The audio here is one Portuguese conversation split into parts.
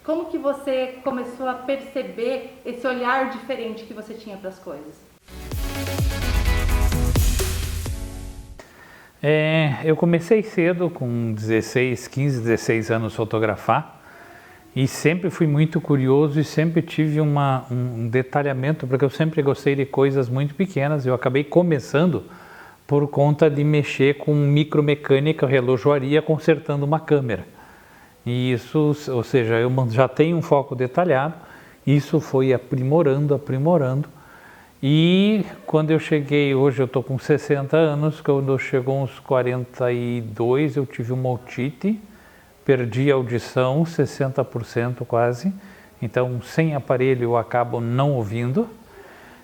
Como que você começou a perceber esse olhar diferente que você tinha para as coisas? Eu comecei cedo, com 16 anos, fotografar, e sempre fui muito curioso e sempre tive um detalhamento, porque eu sempre gostei de coisas muito pequenas. Eu acabei começando por conta de mexer com micromecânica, relojoaria, consertando uma câmera. E isso, ou seja, eu já tenho um foco detalhado, isso foi aprimorando. E quando eu cheguei, hoje eu estou com 60 anos, quando chegou uns 42 eu tive uma otite, perdi a audição, 60% quase, então sem aparelho eu acabo não ouvindo.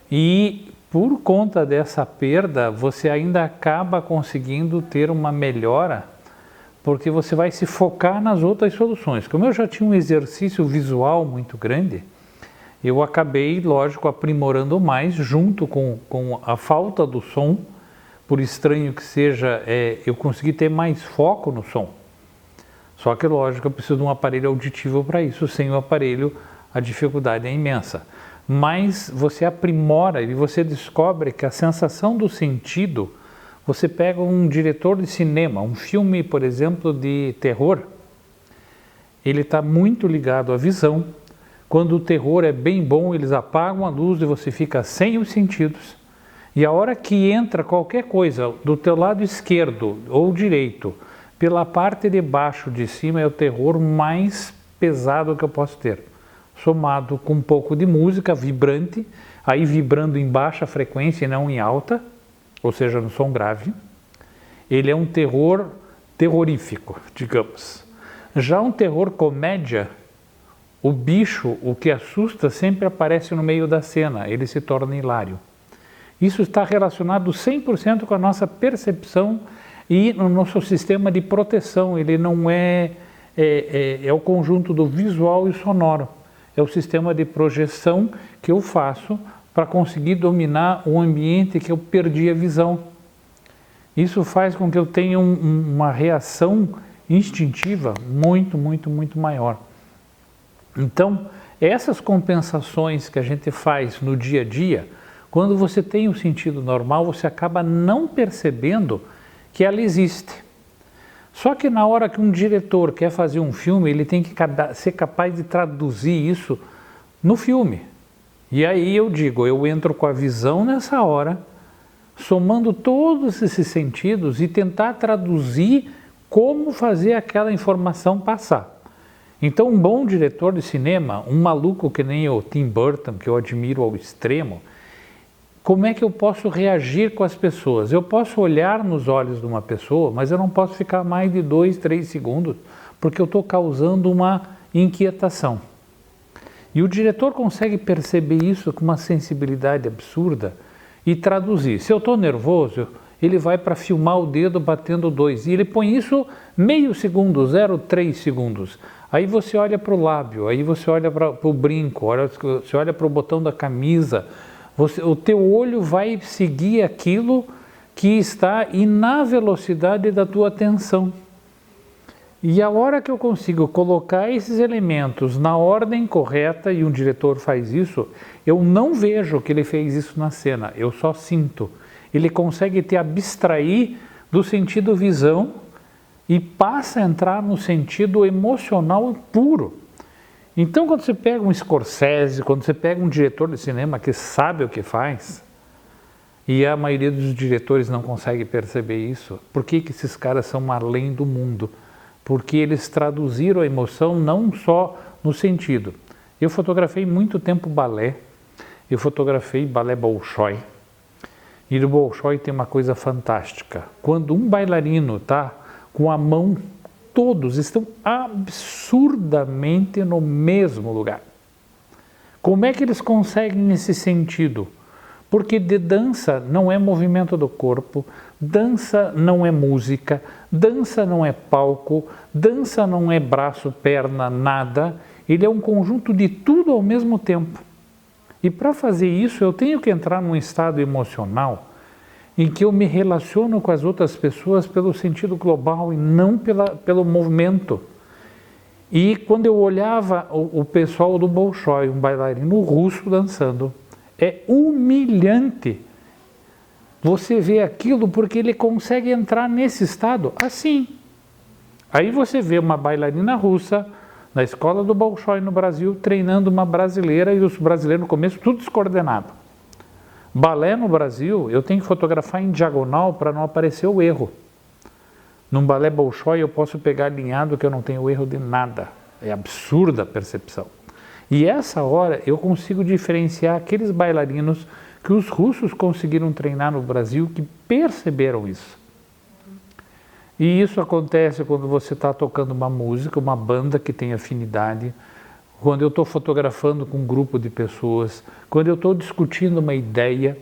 E por conta dessa perda, você ainda acaba conseguindo ter uma melhora, porque você vai se focar nas outras soluções. Como eu já tinha um exercício visual muito grande, eu acabei, lógico, aprimorando mais, junto com a falta do som, por estranho que seja, eu consegui ter mais foco no som. Só que, lógico, eu preciso de um aparelho auditivo para isso, sem o aparelho a dificuldade é imensa. Mas você aprimora e você descobre que a sensação do sentido, você pega um diretor de cinema, um filme, por exemplo, de terror, ele está muito ligado à visão. Quando o terror é bem bom, eles apagam a luz e você fica sem os sentidos. E a hora que entra qualquer coisa do teu lado esquerdo ou direito, pela parte de baixo de cima, é o terror mais pesado que eu posso ter. Somado com um pouco de música vibrante, aí vibrando em baixa frequência e não em alta, ou seja, no som grave. Ele é um terror terrorífico, digamos. Já um terror comédia, o bicho, o que assusta, sempre aparece no meio da cena, ele se torna hilário. Isso está relacionado 100% com a nossa percepção e no nosso sistema de proteção. Ele não é o conjunto do visual e sonoro. É o sistema de projeção que eu faço para conseguir dominar o ambiente que eu perdi a visão. Isso faz com que eu tenha uma reação instintiva muito maior. Então, essas compensações que a gente faz no dia a dia, quando você tem um sentido normal, você acaba não percebendo que ela existe. Só que na hora que um diretor quer fazer um filme, ele tem que ser capaz de traduzir isso no filme. E aí eu entro com a visão nessa hora, somando todos esses sentidos e tentar traduzir como fazer aquela informação passar. Então, um bom diretor de cinema, um maluco que nem o Tim Burton, que eu admiro ao extremo, como é que eu posso reagir com as pessoas? Eu posso olhar nos olhos de uma pessoa, mas eu não posso ficar mais de 2, 3 segundos, porque eu estou causando uma inquietação. E o diretor consegue perceber isso com uma sensibilidade absurda e traduzir. Se eu estou nervoso, ele vai para filmar o dedo batendo 2, e ele põe isso meio segundo, 0,3 segundos. Aí você olha para o lábio, aí você olha para o brinco, você olha para o botão da camisa, o teu olho vai seguir aquilo que está e na velocidade da tua atenção. E a hora que eu consigo colocar esses elementos na ordem correta, e um diretor faz isso, eu não vejo que ele fez isso na cena, eu só sinto. Ele consegue te abstrair do sentido visão e passa a entrar no sentido emocional puro. Então, quando você pega um Scorsese, quando você pega um diretor de cinema que sabe o que faz, e a maioria dos diretores não consegue perceber isso, por que esses caras são além do mundo? Porque eles traduziram a emoção não só no sentido. Eu fotografei muito tempo balé, eu fotografei balé Bolshoi, e no Bolshoi tem uma coisa fantástica. Quando um bailarino está com a mão, todos estão absurdamente no mesmo lugar. Como é que eles conseguem esse sentido? Porque de dança não é movimento do corpo, dança não é música, dança não é palco, dança não é braço, perna, nada. Ele é um conjunto de tudo ao mesmo tempo. E para fazer isso eu tenho que entrar num estado emocional em que eu me relaciono com as outras pessoas pelo sentido global e não pelo movimento. E quando eu olhava o pessoal do Bolshoi, um bailarino russo dançando, é humilhante você vê aquilo, porque ele consegue entrar nesse estado assim. Aí você vê uma bailarina russa na escola do Bolshoi no Brasil treinando uma brasileira e os brasileiros no começo tudo descoordenado. Balé no Brasil, eu tenho que fotografar em diagonal para não aparecer o erro. Num balé Bolshoi eu posso pegar alinhado que eu não tenho erro de nada. É absurda a percepção. E essa hora eu consigo diferenciar aqueles bailarinos que os russos conseguiram treinar no Brasil, que perceberam isso. E isso acontece quando você está tocando uma música, uma banda que tem afinidade, quando eu estou fotografando com um grupo de pessoas, quando eu estou discutindo uma ideia.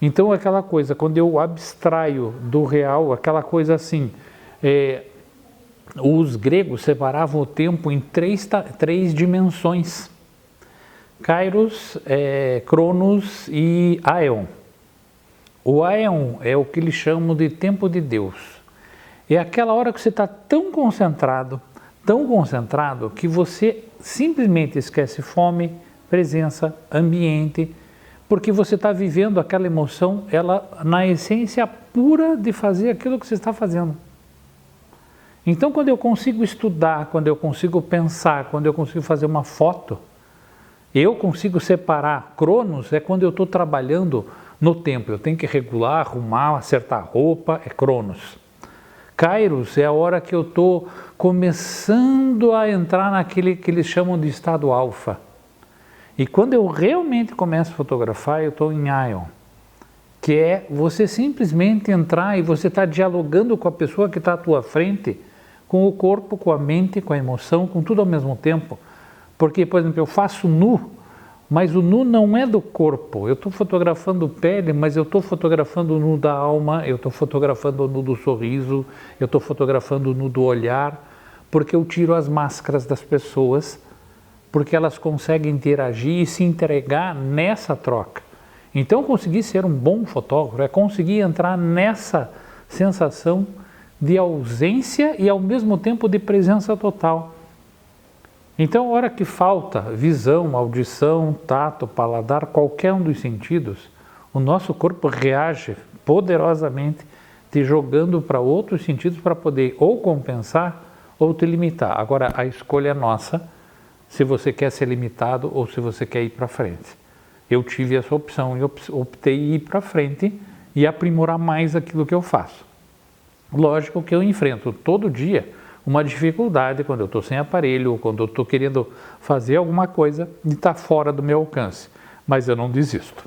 Então aquela coisa, quando eu abstraio do real, aquela coisa assim, os gregos separavam o tempo em três dimensões. Kairos, Cronos e Aion. O Aion é o que eles chamam de tempo de Deus. É aquela hora que você está tão concentrado, que você simplesmente esquece fome, presença, ambiente, porque você está vivendo aquela emoção, ela na essência pura de fazer aquilo que você está fazendo. Então, quando eu consigo estudar, quando eu consigo pensar, quando eu consigo fazer uma foto, eu consigo separar. Cronos é quando eu estou trabalhando no tempo, eu tenho que regular, arrumar, acertar roupa, é Cronos. Kairos é a hora que eu estou começando a entrar naquele que eles chamam de estado alfa. E quando eu realmente começo a fotografar, eu estou em Aion, que é você simplesmente entrar e você está dialogando com a pessoa que está à tua frente, com o corpo, com a mente, com a emoção, com tudo ao mesmo tempo. Porque, por exemplo, eu faço nu, mas o nu não é do corpo. Eu estou fotografando pele, mas eu estou fotografando o nu da alma, eu estou fotografando o nu do sorriso, eu estou fotografando o nu do olhar, porque eu tiro as máscaras das pessoas, porque elas conseguem interagir e se entregar nessa troca. Então, conseguir ser um bom fotógrafo é conseguir entrar nessa sensação de ausência e, ao mesmo tempo, de presença total. Então, a hora que falta visão, audição, tato, paladar, qualquer um dos sentidos, o nosso corpo reage poderosamente te jogando para outros sentidos para poder ou compensar ou te limitar. Agora, a escolha é nossa, se você quer ser limitado ou se você quer ir para frente. Eu tive essa opção e optei em ir para frente e aprimorar mais aquilo que eu faço. Lógico que eu enfrento todo dia uma dificuldade quando eu estou sem aparelho ou quando eu estou querendo fazer alguma coisa e está fora do meu alcance, mas eu não desisto.